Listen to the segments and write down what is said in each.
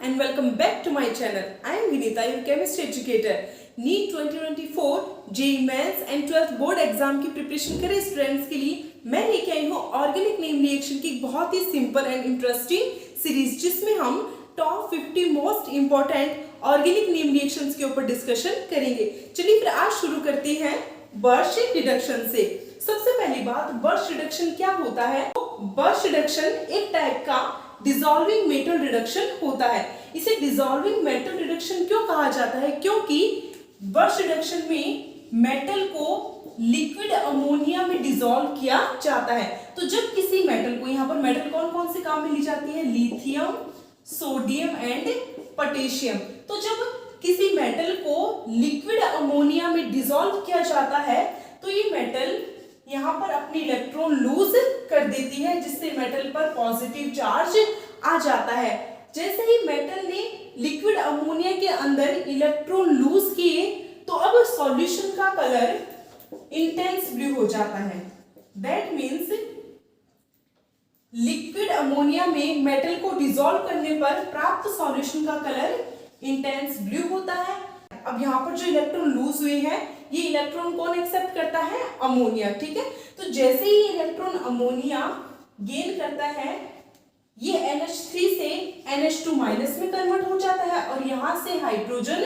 and welcome back to my channel. I am Vinita, your chemistry educator. NEET 2024 JEE mains and 12th board exam की preparation करे students के लिए मैं लेके आई हूँ ऑर्गेनिक नेम रिएक्शन की बहुत ही सिंपल एंड इंटरेस्टिंग सीरीज, जिसमें हम top 50 most important organic name reactions के ऊपर डिस्कशन करेंगे। चलिए फिर आज शुरू करते हैं बर्श रिडक्शन से। सबसे पहली बात, बर्श रिडक्शन क्या होता है? बर्श रिडक्शन एक टाइप का डिसॉल्विंग मेटल रिडक्शन होता है। इसे डिसॉल्विंग मेटल रिडक्शन क्यों कहा जाता है? क्योंकि बर्श रिडक्शन में मेटल को लिक्विड अमोनिया में डिसॉल्व किया जाता है। तो जब किसी मेटल को, यहाँ पर मेटल कौन कौन से काम में ली जाती है? Lithium, sodium and potassium. तो जब किसी मेटल को लिक्विड अमोनिया में डिसॉल्व किया जाता है तो ये मेटल यहाँ पर अपनी इलेक्ट्रॉन लूज कर देती है, जिससे मेटल पर पॉजिटिव चार्ज आ जाता है। जैसे ही मेटल ने लिक्विड अमोनिया के अंदर इलेक्ट्रॉन लूज किए तो अब सॉल्यूशन का कलर इंटेंस ब्लू हो जाता है। दैट मीन्स लिक्विड अमोनिया में मेटल को डिसॉल्व करने पर प्राप्त सॉल्यूशन का कलर इंटेंस ब्लू होता है। अब यहाँ पर जो इलेक्ट्रॉन लूज हुए हैं, ये इलेक्ट्रॉन कौन एक्सेप्ट करता है? अमोनिया। ठीक है, तो जैसे ही इलेक्ट्रॉन अमोनिया गेन करता है, ये NH3 से NH2 माइनस में कन्वर्ट हो जाता है और यहां से हाइड्रोजन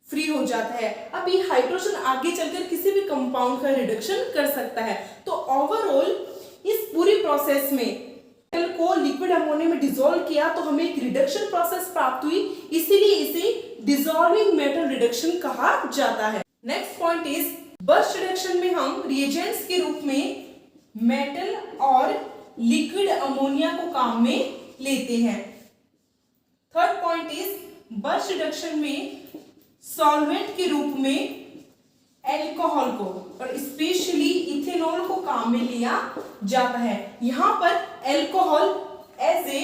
फ्री हो जाता है। अब ये हाइड्रोजन आगे चलकर किसी भी कंपाउंड का रिडक्शन कर सकता है। तो ओवरऑल इस पूरी प्रोसेस में मेटल को लिक्विड अमोनिया में डिसॉल्व किया तो हमें एक रिडक्शन प्रोसेस प्राप्त हुई, इसीलिए इसे डिसॉल्विंग मेटल रिडक्शन कहा जाता है। Next point is, Birch reduction में हम रिएजेंट्स के रूप में मेटल और लिक्विड अमोनिया को काम में लेते हैं। Third point is, Birch reduction में सॉल्वेंट के रूप में एल्कोहल को और स्पेशली इथेनॉल को काम में लिया जाता है। यहां पर alcohol as a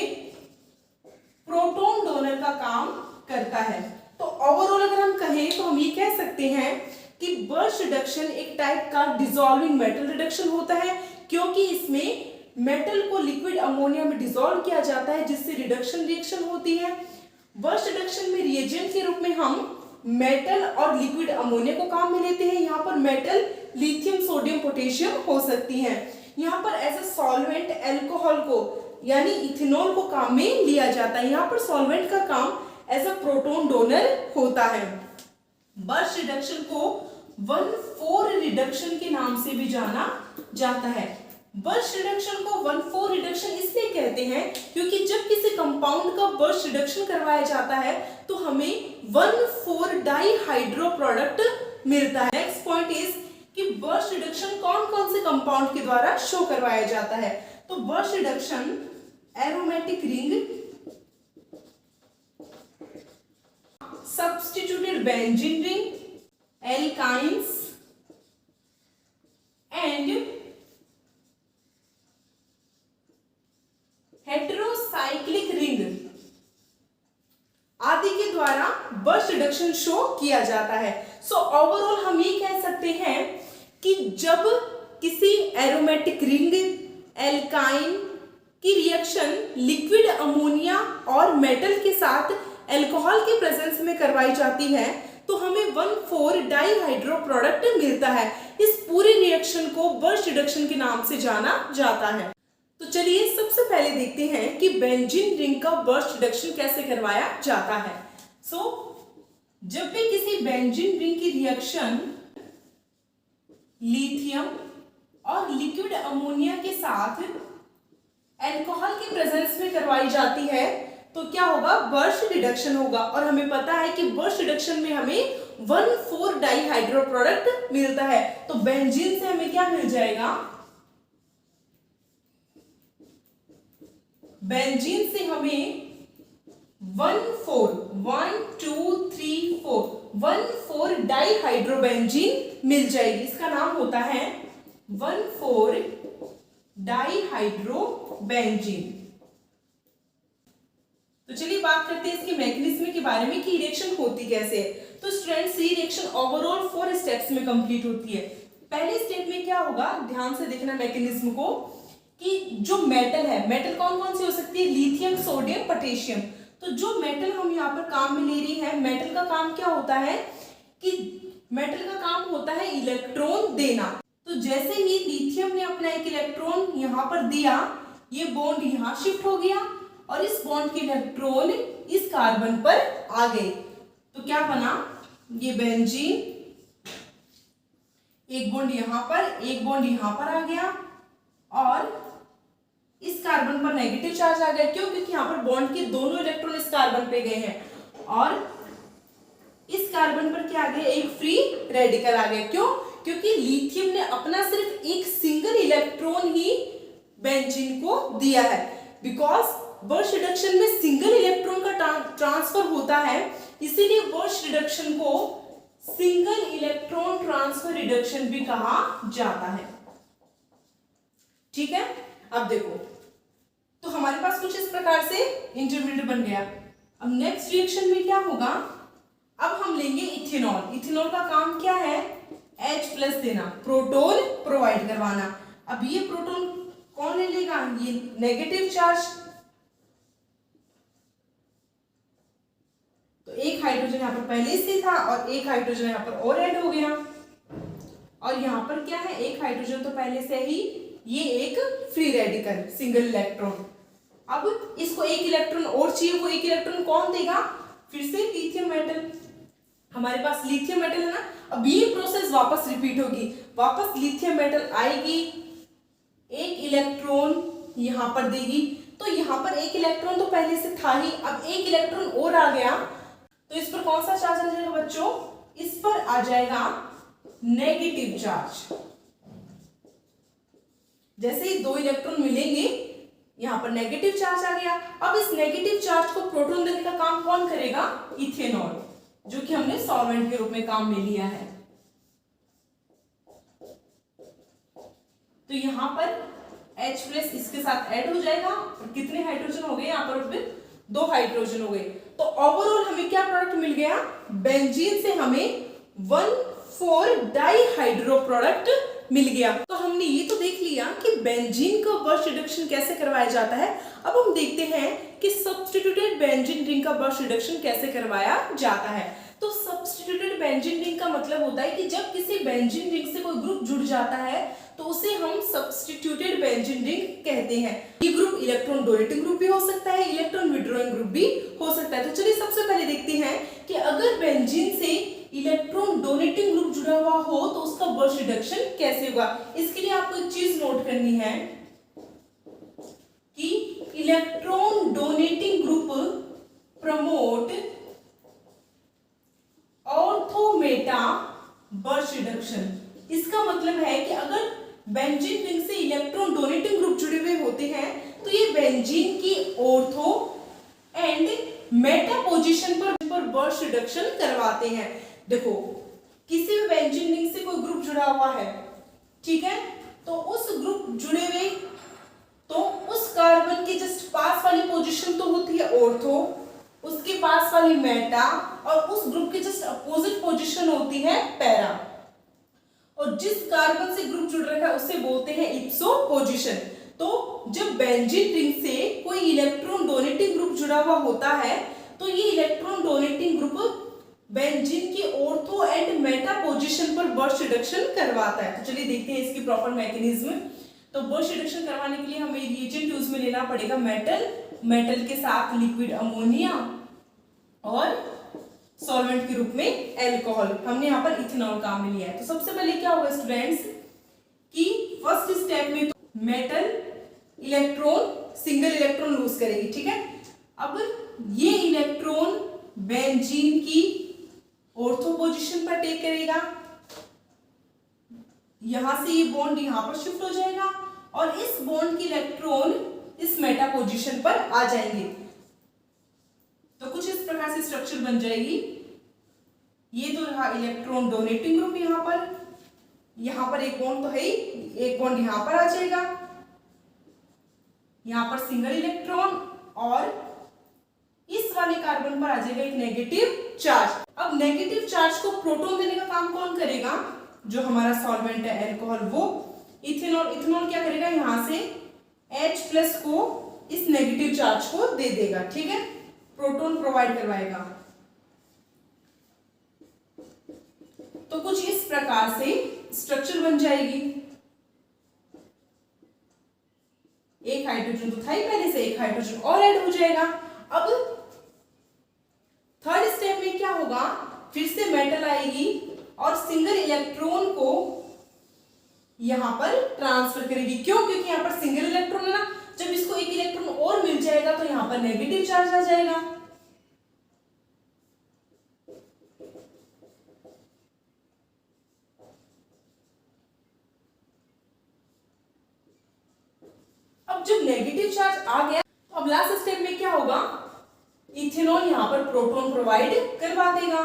proton donor का काम करता है। तो ओवरऑल अगर हम कहें तो हम ये कह सकते हैं कि बर्श रिडक्शन एक टाइप का डिसॉल्विंग मेटल रिडक्शन होता है, क्योंकि इसमें मेटल को लिक्विड अमोनिया में डिसॉल्व किया जाता है, जिससे रिडक्शन रिएक्शन होती है। बर्श रिडक्शन में रिएजेंट के रूप में हम मेटल और लिक्विड अमोनिया को काम में लेते हैं। यहाँ पर मेटल लिथियम, सोडियम, पोटेशियम हो सकती हैं। यहाँ पर एज ए सॉल्वेंट एल्कोहल को यानी इथेनॉल को काम में लिया जाता है। यहाँ पर सॉल्वेंट का काम एज ए प्रोटॉन डोनर होता है। बर्श रिडक्शन को 1,4 रिडक्शन के नाम से भी जाना जाता है। बर्श रिडक्शन को 1,4 रिडक्शन इसलिए कहते हैं क्योंकि जब किसी कंपाउंड का बर्श रिडक्शन करवाया जाता है तो हमें 1,4 डाइहाइड्रो प्रोडक्ट मिलता है। नेक्स्ट पॉइंट इज कि बर्श रिडक्शन कौन कौन से कंपाउंड के द्वारा शो करवाया जाता है? तो Birch reduction aromatic ring, substituted benzene ring, alkynes and heterocyclic ring आदि के द्वारा बर्श रिडक्शन शो किया जाता है। सो ओवरऑल हम ये कह सकते हैं कि जब किसी एरोमेटिक रिंग, एल्काइन की रिएक्शन लिक्विड अमोनिया और मेटल के साथ अल्कोहल के प्रेजेंस में करवाई जाती है तो हमें 1,4 डाइहाइड्रो प्रोडक्ट मिलता है। इस पूरी रिएक्शन को बर्श रिडक्शन के नाम से जाना जाता है। तो चलिए सबसे पहले देखते हैं कि बेंजीन रिंग का बर्श रिडक्शन कैसे करवाया जाता है। जब भी किसी बेंजीन रिंग की रिएक्शन लिथियम और लिक्विड अमोनिया के साथ अल्कोहल के प्रेजेंस में करवाई जाती है तो क्या होगा? बर्श रिडक्शन होगा। और हमें पता है कि बर्श रिडक्शन में हमें 1,4 डाइहाइड्रो प्रोडक्ट मिलता है। तो बेंजीन से हमें क्या मिल जाएगा? बेंजीन से हमें 1,4 डाइहाइड्रोबेंजीन मिल जाएगी। इसका नाम होता है 1,4 डाइहाइड्रोबेंजीन। तो चलिए बात करते हैं इसके मैकेनिज्म के बारे में कि रिएक्शन होती कैसे है। तो स्टूडेंट्स, ये रिएक्शन ओवरऑल 4 स्टेप्स में कंप्लीट होती है। पहले स्टेप में क्या होगा, ध्यान से देखना मैकेनिज्म को, कि जो मेटल है, मेटल कौन कौन सी हो सकती है? Lithium, sodium, potassium. तो जो मेटल हम यहाँ पर काम में ले रही है, मेटल का काम क्या होता है कि मेटल का काम होता है इलेक्ट्रॉन देना। तो जैसे ही लिथियम ने अपना एक इलेक्ट्रॉन यहाँ पर दिया, ये बॉन्ड यहाँ शिफ्ट हो गया और इस बॉन्ड के इलेक्ट्रॉन इस कार्बन पर आ गए। तो क्या बना, ये बेंजीन, एक बॉन्ड यहाँ पर, एक बॉन्ड यहाँ पर आ गया और इस कार्बन पर नेगेटिव चार्ज आ गया। क्यों? क्योंकि यहाँ पर बॉन्ड के दोनों इलेक्ट्रॉन इस कार्बन पे गए हैं और इस कार्बन पर क्या आ गया, एक फ्री रेडिकल आ गया। क्यों? क्योंकि लिथियम ने अपना सिर्फ एक सिंगल इलेक्ट्रॉन ही बेंजीन को दिया है। बिकॉज बर्स्ट रिडक्शन में सिंगल इलेक्ट्रॉन का ट्रांसफर होता है, इसीलिए बर्स्ट रिडक्शन को सिंगल इलेक्ट्रॉन ट्रांसफर रिडक्शन भी कहा जाता है। ठीक है, अब देखो, तो हमारे पास कुछ इस प्रकार से इंटरमीडिएट बन गया। अब नेक्स्ट रिएक्शन में क्या होगा, अब हम लेंगे इथेनॉल। इथेनॉल का काम क्या है, H+ देना, प्रोटॉन प्रोवाइड करवाना। अब ये प्रोटॉन कौन ले लेगा, ये नेगेटिव चार्ज। तो एक हाइड्रोजन यहाँ पर पहले से था और एक हाइड्रोजन यहाँ पर और ऐड हो गया। और यहाँ पर क्या है, एक हाइड्रोजन तो पहले से ही, ये एक फ्री रेडिकल सिंगल इलेक्ट्रॉन। अब इसको एक इलेक्ट्रॉन और चाहिए, वो एक इलेक्ट्रॉन कौन देगा, फिर से लिथियम मेटल। हमारे पास लिथियम मेटल है ना, अब ये प्रोसेस वापस रिपीट होगी, वापस लिथियम मेटल आएगी, एक इलेक्ट्रॉन यहां पर देगी। तो यहां पर एक इलेक्ट्रॉन तो पहले से था ही, अब एक इलेक्ट्रॉन और आ गया, तो इस पर कौन सा चार्ज आ जाएगा बच्चों, इस पर आ जाएगा नेगेटिव चार्ज। जैसे ही दो इलेक्ट्रॉन मिलेंगे, यहां पर नेगेटिव चार्ज आ गया। अब इस नेगेटिव चार्ज को प्रोटॉन देने का काम कौन करेगा, इथेनॉल, जो कि हमने सॉल्वेंट के रूप में काम में लिया है। तो यहां पर H+ इसके साथ ऐड हो जाएगा और कितने हाइड्रोजन हो गए, यहां पर फिर 2 हाइड्रोजन हो गए। तो ओवरऑल हमें क्या प्रोडक्ट मिल गया, बेंजीन से हमें 1,4 डाइहाइड्रो प्रोडक्ट मिल गया। तो हमने ये तो देख लिया कि बेंजीन का बर्स्ट रिडक्शन कैसे करवाया जाता है। अब हम देखते हैं कि सब्स्टिट्यूटेड बेंजीन रिंग का बर्स्ट रिडक्शन कैसे करवाया जाता है। तो सब्स्टिट्यूटेड बेंजीन रिंग का मतलब होता है कि जब किसी बेंजीन रिंग से कोई ग्रुप जुड़ जाता है तो उसे हम सब्स्टिट्यूटेड बेंजीन रिंग कहते हैं। ये ग्रुप इलेक्ट्रॉन डोनेटिंग ग्रुप भी हो सकता है, इलेक्ट्रॉन विड्रॉइंग ग्रुप भी हो सकता है। तो चलिए सबसे पहले देखते हैं कि अगर बेंजीन से इलेक्ट्रॉन डोनेटिंग ग्रुप जुड़ा हुआ हो तो उसका बर्स्ट रिडक्शन कैसे होगा। इसके लिए आपको एक चीज नोट करनी है कि electron donating group promote ortho Meta burst reduction. इसका मतलब है कि अगर बेंजीन रिंग से इलेक्ट्रॉन डोनेटिंग ग्रुप जुड़े हुए होते हैं तो ये बेंजीन की ऑर्थो एंड मेटा पोजीशन पर बर्स्ट रिडक्शन करवाते हैं। देखो, किसी भी बेंजीन रिंग से कोई ग्रुप जुड़ा हुआ है, ठीक है, तो उस ग्रुप जुड़े हुए, तो उस कार्बन के जस्ट पास वाली पोजीशन तो होती है ऑर्थो, उसके पास वाली मेटा, और उस ग्रुप के जस्ट अपोजिट पोजीशन होती है पैरा। और जिस कार्बन से ग्रुप जुड़ रखा है उसे बोलते हैं इप्सो पोजीशन। तो जब बेंजीन रिंग से कोई इलेक्ट्रॉन डोनेटिंग ग्रुप जुड़ा हुआ होता है तो ये इलेक्ट्रॉन डोनेटिंग ग्रुप बेंजीन की ऑर्थो एंड मेटा पोजीशन पर बर्स्ट रिडक्शन करवाता है। तो चलिए देखते हैं इसकी प्रॉपर मैकेनिज्म। तो बर्स्ट रिडक्शन करवाने के लिए हमें रिएजेंट यूज में लेना पड़ेगा मेटल, मेटल के साथ लिक्विड अमोनिया और सॉल्वेंट के रूप में अल्कोहल। हमने यहाँ पर इथेनॉल काम में लिया है। तो सबसे पहले क्या होगा स्टूडेंट्स कि फर्स्ट स्टेप में तो metal electron single electron lose करेगी, ठीक है। अब ये इलेक्ट्रॉन बेंजीन की ऑर्थो पोजीशन पर टेक करेगा, यहां से ये बॉन्ड यहां पर शिफ्ट हो जाएगा और इस बॉन्ड की इलेक्ट्रॉन इस मेटा पोजीशन पर आ जाएंगे। तो कुछ इस प्रकार से स्ट्रक्चर बन जाएगी। ये तो रहा इलेक्ट्रॉन डोनेटिंग ग्रुप, यहां पर एक बॉन्ड तो है ही, एक बॉन्ड यहां पर आ जाएगा, यहां पर सिंगल इलेक्ट्रॉन और इस वाले कार्बन पर आ जाएगा एक नेगेटिव चार्ज। अब नेगेटिव चार्ज को प्रोटॉन देने का काम कौन करेगा, जो हमारा सॉल्वेंट है अल्कोहल, वो इथेनॉल। इथेनॉल क्या करेगा, यहां से H+ को इस नेगेटिव चार्ज को दे देगा, ठीक है, प्रोटॉन प्रोवाइड करवाएगा। तो कुछ इस प्रकार से स्ट्रक्चर बन जाएगी। एक हाइड्रोजन तो था ही पहले से, एक हाइड्रोजन और ऐड हो जाएगा। अब थर्ड स्टेप में क्या होगा, फिर से मेटल आएगी और सिंगल इलेक्ट्रॉन को यहां पर ट्रांसफर करेगी। क्यों? क्योंकि यहां पर सिंगल इलेक्ट्रॉन है ना, जब इसको एक इलेक्ट्रॉन और मिल जाएगा तो यहां पर नेगेटिव चार्ज आ जाएगा। अब जब नेगेटिव चार्ज आ गया तो अब लास्ट स्टेप में क्या होगा, इथेनॉल यहां पर प्रोटॉन प्रोवाइड करवा देगा।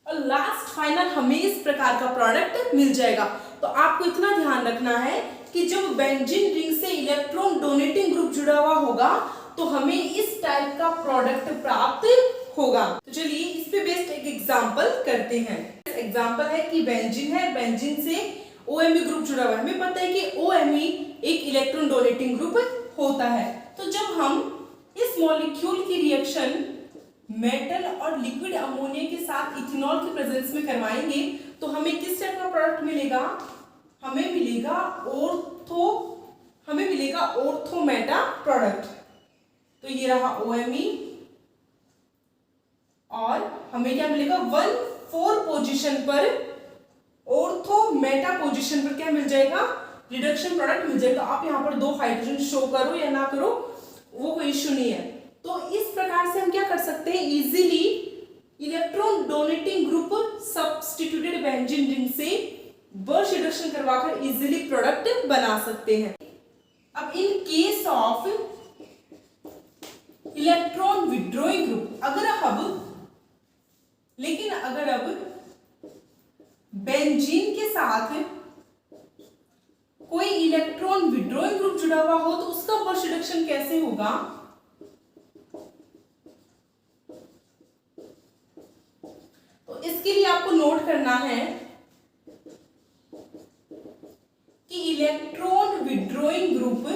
और लास्ट फाइनल हमें इस प्रकार का प्रोडक्ट मिल जाएगा। तो आपको इतना ध्यान रखना है कि जब बेंजीन रिंग से इलेक्ट्रॉन डोनेटिंग ग्रुप जुड़ा हुआ होगा तो हमें इस टाइप का प्रोडक्ट प्राप्त होगा। तो चलिए इस पे बेस्ड एक एग्जांपल करते हैं। एग्जांपल है कि बेंजीन है, बेंजीन से OMe ग्रुप जुड़ा हुआ है। हमें पता है कि OMe एक इलेक्ट्रॉन डोनेटिंग ग्रुप होता है। तो जब हम इस मॉलिक्यूल की रिएक्शन मेटल और लिक्विड अमोनिया के साथ इथेनॉल के प्रेजेंस में करवाएंगे तो हमें किस टाइप का प्रोडक्ट मिलेगा, हमें मिलेगा ऑर्थोमेटा प्रोडक्ट। तो ये रहा OMe और हमें क्या मिलेगा, 1,4 पोजीशन पर ऑर्थोमेटा पोजीशन पर क्या मिल जाएगा, रिडक्शन प्रोडक्ट मिल जाएगा। आप यहाँ पर 2 हाइड्रोजन शो करो या ना करो वो कोई इश्यू नहीं है। तो इस प्रकार से हम क्या कर सकते हैं, easily electron donating group substituted benzene ring से बर्स्ट रिडक्शन करवाकर इजीली प्रोडक्ट बना सकते हैं। अब in case of electron withdrawing group, अगर अब बेंजीन के साथ कोई इलेक्ट्रॉन विड्रॉइंग ग्रुप जुड़ा हुआ हो तो उसका बर्स्ट रिडक्शन कैसे होगा, तो इसके लिए आपको नोट करना है कि electron withdrawing group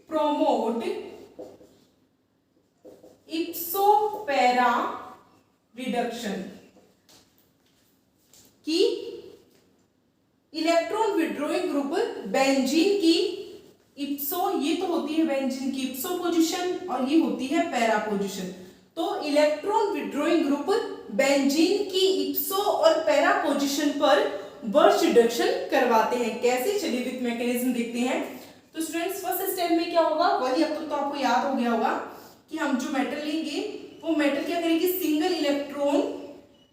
promote इप्सो para reduction की इलेक्ट्रॉन विड्रॉइंग ग्रुप बेंजीन की इप्सो, ये तो होती है बेंजीन की इप्सो पोजीशन और ये होती है पैरा पोजीशन। तो इलेक्ट्रॉन विड्रॉइंग ग्रुप बेंजीन की इप्सो और पैरा पोजीशन पर बर्स्ट रिडक्शन करवाते हैं। कैसे, चलिए विद मैकेनिज्म देखते हैं। तो स्टूडेंट्स फर्स्ट स्टेप में क्या होगा, वही अब तक तो आपको याद हो गया होगा कि हम जो मेटल लेंगे वो मेटल क्या करेगी, सिंगल इलेक्ट्रॉन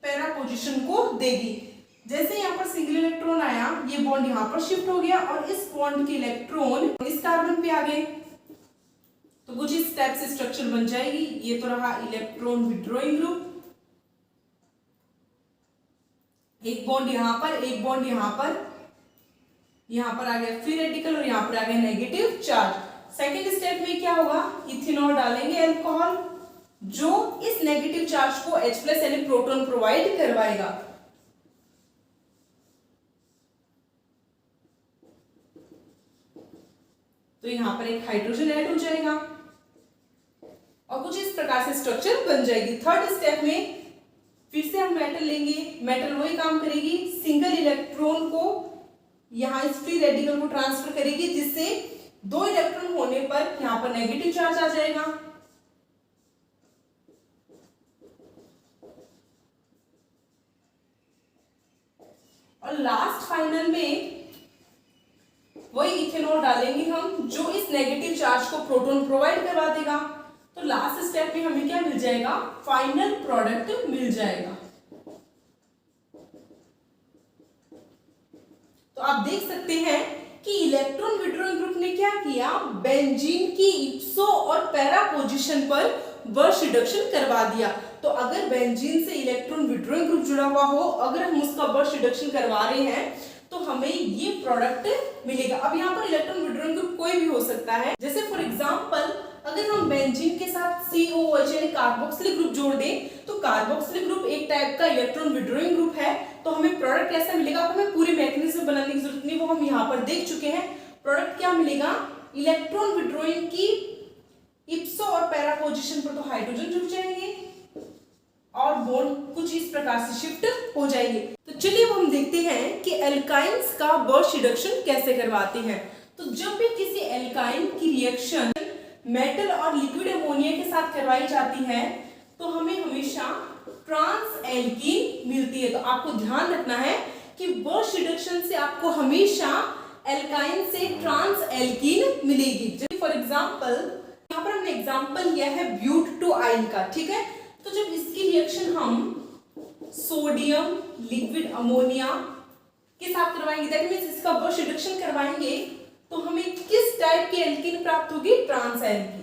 पैरा पोजीशन को देगी। जैसे यहाँ पर सिंगल इलेक्ट्रॉन आया, ये बॉन्ड यहाँ पर शिफ्ट हो गया और इस बॉन्ड के इलेक्ट्रॉन इस कार्बन पे आ गए तो कुछ इस टाइप से स्ट्रक्चर बन जाएगी। ये तो रहा इलेक्ट्रॉन विड्रॉइंग ग्रुप, एक बॉन्ड यहाँ पर, एक बॉन्ड यहाँ पर आ गया फ्री रेडिकल और यहाँ पर आ गया नेगेटिव चार्ज। सेकेंड स्टेप में क्या होगा, इथेनॉल डालेंगे अल्कोहल जो इस नेगेटिव चार्ज को H+ यानी प्रोटॉन प्रोवाइड करवाएगा। तो यहां पर एक हाइड्रोजन ऐड हो जाएगा और कुछ इस प्रकार से स्ट्रक्चर बन जाएगी। थर्ड स्टेप में फिर से हम मेटल लेंगे, मेटल वही काम करेगी, सिंगल इलेक्ट्रॉन को यहां इस फ्री रेडिकल को ट्रांसफर करेगी जिससे 2 इलेक्ट्रॉन होने पर यहां पर नेगेटिव चार्ज आ जाएगा। और लास्ट फाइनल में वही इथेनॉल डालेंगे हम जो इस नेगेटिव चार्ज को प्रोटॉन प्रोवाइड करवा देगा। तो लास्ट स्टेप में हमें क्या मिल जाएगा, फाइनल प्रोडक्ट मिल जाएगा। तो आप देख सकते हैं कि इलेक्ट्रॉन विड्रॉइंग ग्रुप ने क्या किया, बेंजीन की इप्सो और पैरा पोजीशन पर बर्स्ट रिडक्शन करवा दिया। तो अगर बेंजीन से इलेक्ट्रॉन विड्रॉइंग ग्रुप जुड़ा हुआ हो, अगर हम उसका बर्स्ट रिडक्शन करवा रहे हैं तो हमें ये प्रोडक्ट मिलेगा। अब यहाँ पर इलेक्ट्रॉन विड्रॉइंग ग्रुप कोई भी हो सकता है, जैसे फॉर एग्जांपल अगर हम बेंजीन के साथ COOH यानी कार्बोक्सिलिक ग्रुप जोड़ दें तो कार्बोक्सिलिक ग्रुप एक टाइप का इलेक्ट्रॉन विड्रॉइंग ग्रुप है। तो हमें प्रोडक्ट कैसा मिलेगा, हमें पूरे मैकेनिज्म बनाने की जरूरत नहीं, वो हम यहाँ पर देख चुके हैं। प्रोडक्ट क्या मिलेगा, इलेक्ट्रॉन विड्रॉइंग की इप्सो और पैरा पोजीशन पर तो हाइड्रोजन जुड़ जाएंगे और बॉन्ड कुछ इस प्रकार से शिफ्ट हो जाएंगे। तो चलिए अब हम देखते हैं कि एल्काइंस का बर्स्ट रिडक्शन कैसे करवाते हैं। तो जब भी किसी एल्काइन की रिएक्शन मेटल और लिक्विड अमोनिया के साथ करवाई जाती है तो हमें हमेशा ट्रांस एल्कीन मिलती है। तो आपको ध्यान रखना है कि बर्स्ट रिडक्शन से आपको हमेशा एल्काइन से ट्रांस एल्कीन मिलेगी। जैसे फॉर एग्जांपल यहाँ पर हमने एग्जांपल लिया है ब्यूट टू आइन का, ठीक है। तो जब इसकी रिएक्शन हम सोडियम लिक्विड अमोनिया के साथ करवाएंगे, दैट मींस इसका बर्स्ट रिडक्शन करवाएंगे, तो हमें किस टाइप की एल्कीन प्राप्त होगी, ट्रांस एल्कीन।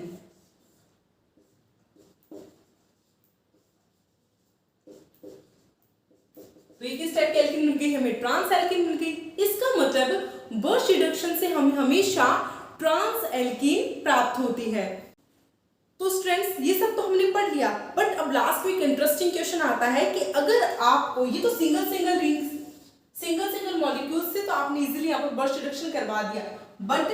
तो ये किस टाइप की एल्कीन मिल गई, हमें ट्रांस एल्कीन मिल गई। इसका मतलब बर्स्ट रिडक्शन से हमें हमेशा ट्रांस एल्कीन प्राप्त होती है। तो स्टूडेंट्स ये सब तो हमने पढ़ लिया, बट अब लास्ट में एक इंटरेस्टिंग क्वेश्चन आता है कि अगर आपको ये तो single single rings single single molecules से तो आपने इजीली यहाँ पर बर्स्ट रिडक्शन करवा दिया, बट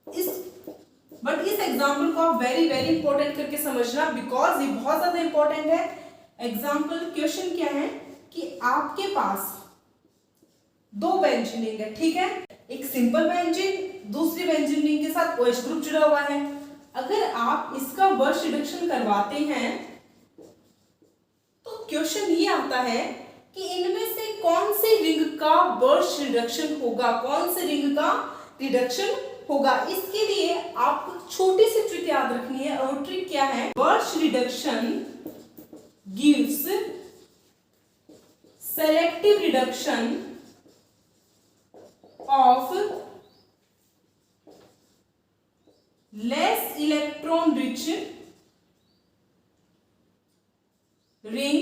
इस एग्जाम्पल को आप वेरी वेरी इंपॉर्टेंट करके समझना, बिकॉज ये बहुत ज्यादा इंपॉर्टेंट है। एग्जाम्पल क्वेश्चन क्या है कि आपके पास दो बेंजीन रिंग है, ठीक है, एक सिंपल बेंजीन, दूसरी बेंजीन रिंग के साथ OH ग्रुप जुड़ा हुआ है। अगर आप इसका बर्स्ट रिडक्शन करवाते हैं तो क्वेश्चन ये आता है कि इनमें से कौन से रिंग का बर्स्ट रिडक्शन होगा, कौन से रिंग का रिडक्शन होगा। इसके लिए आपको छोटी सी ट्रिक याद रखनी है, और ट्रिक क्या है, Birch reduction gives selective reduction of less electron rich ring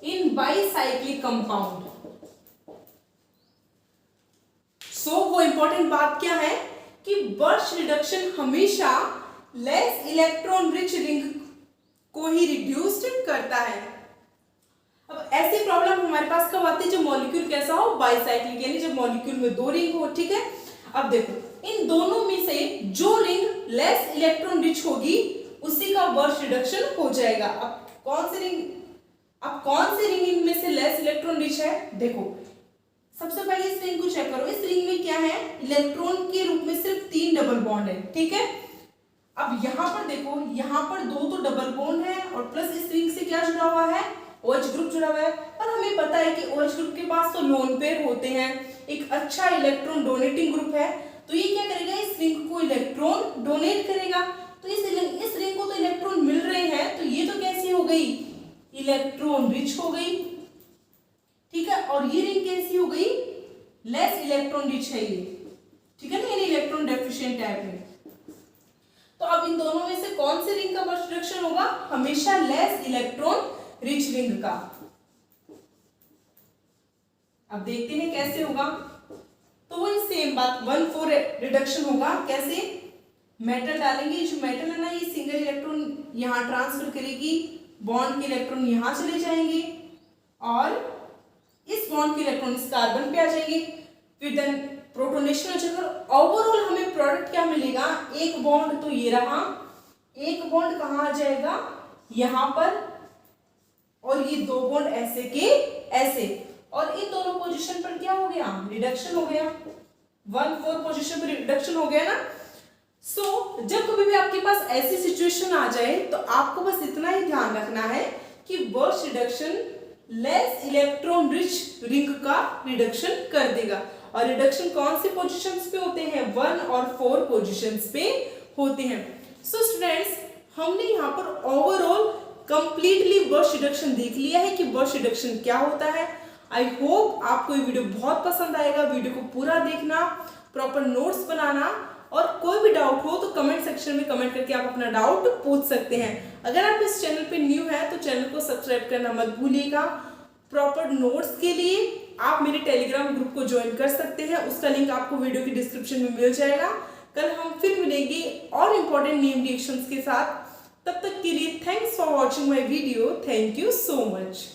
in bicyclic compound. So वो इंपॉर्टेंट बात क्या है कि बर्स्ट रिडक्शन हमेशा लेस इलेक्ट्रॉन रिच रिंग को ही रिड्यूस्ड करता है। अब ऐसी प्रॉब्लम हमारे पास कब आती है, जब मॉलिक्यूल कैसा हो, बाईसाइक्लिक, यानी जब मॉलिक्यूल में दो रिंग हो, ठीक है। अब देखो इन दोनों में से जो रिंग लेस इलेक्ट्रॉन रिच होगी उसी का बर्स्ट रिडक्शन हो जाएगा। अब कौन सी रिंग इनमें से लेस इलेक्ट्रॉन रिच है, देखो सबसे पहले इस रिंग को चेक करो। इस रिंग में क्या है, इलेक्ट्रॉन के रूप में सिर्फ 3 डबल बॉन्ड है, ठीक है। अब यहाँ पर देखो, यहाँ पर 2 तो डबल बॉन्ड है और प्लस इस रिंग से क्या जुड़ा हुआ है, OH ग्रुप जुड़ा हुआ है। और हमें पता है कि OH ग्रुप के पास तो लोन पेयर होते हैं, एक अच्छा इलेक्ट्रॉन डोनेटिंग ग्रुप है, तो ये क्या करेगा, इस रिंग को इलेक्ट्रॉन डोनेट करेगा। तो इस रिंग को तो इलेक्ट्रॉन मिल रहे हैं, तो ये तो कैसी हो गई, इलेक्ट्रॉन रिच हो गई, ठीक है। और ये रिंग कैसी हो गई, लेस इलेक्ट्रॉन रिच है ये, ठीक है ना, यानी इलेक्ट्रॉन डेफिशिएंट टाइप है। तो अब इन दोनों में से कौन से रिंग का बर्स्ट रिडक्शन होगा, हमेशा लेस इलेक्ट्रॉन रिच रिंग का। अब देखते हैं कैसे होगा। तो वही सेम बात 1,4 रिडक्शन होगा। कैसे, मेटल डालेंगे, जो मेटल है ना ये सिंगल इलेक्ट्रॉन यहाँ ट्रांसफर करेगी, बॉन्ड के इलेक्ट्रॉन यहाँ चले जाएंगे और इस बॉन्ड के इलेक्ट्रॉन इस कार्बन पे आ जाएंगे, फिर देन प्रोटोनेशन हो जाएगा। ओवरऑल हमें प्रोडक्ट क्या मिलेगा, एक बॉन्ड तो ये रहा, एक बॉन्ड कहाँ आ जाएगा, यहाँ पर, और ये 2 बॉन्ड ऐसे के ऐसे, और इन दोनों पोजीशन पर क्या हो गया, रिडक्शन हो गया, 1,4 पोजीशन पर रिडक्शन हो गया ना। सो जब कभी भी आपके पास ऐसी सिचुएशन आ जाए तो आपको बस इतना ही ध्यान रखना है कि Birch reduction less electron rich ring का रिडक्शन कर देगा। और रिडक्शन कौन से पोजीशंस पे होते हैं, 1 और 4 पोजीशंस पे होते हैं। सो स्टूडेंट्स, हमने यहाँ पर ओवरऑल कंप्लीटली बर्स्ट रिडक्शन देख लिया है कि बर्स्ट रिडक्शन क्या होता है। आई होप आपको ये वीडियो बहुत पसंद आएगा। वीडियो को पूरा देखना, प्रॉपर नोट्स बनाना, और कोई भी डाउट हो तो कमेंट सेक्शन में कमेंट करके आप अपना डाउट पूछ सकते हैं। अगर आप इस चैनल पे न्यू है तो चैनल को सब्सक्राइब करना मत भूलिएगा। प्रॉपर नोट्स के लिए आप मेरे टेलीग्राम ग्रुप को ज्वाइन कर सकते हैं, उसका लिंक आपको वीडियो की डिस्क्रिप्शन में मिल जाएगा। कल हम फिर मिलेंगे और इम्पोर्टेंट नेम रिएक्शंस के साथ। तब तक के लिए thanks for watching my video. Thank you so much.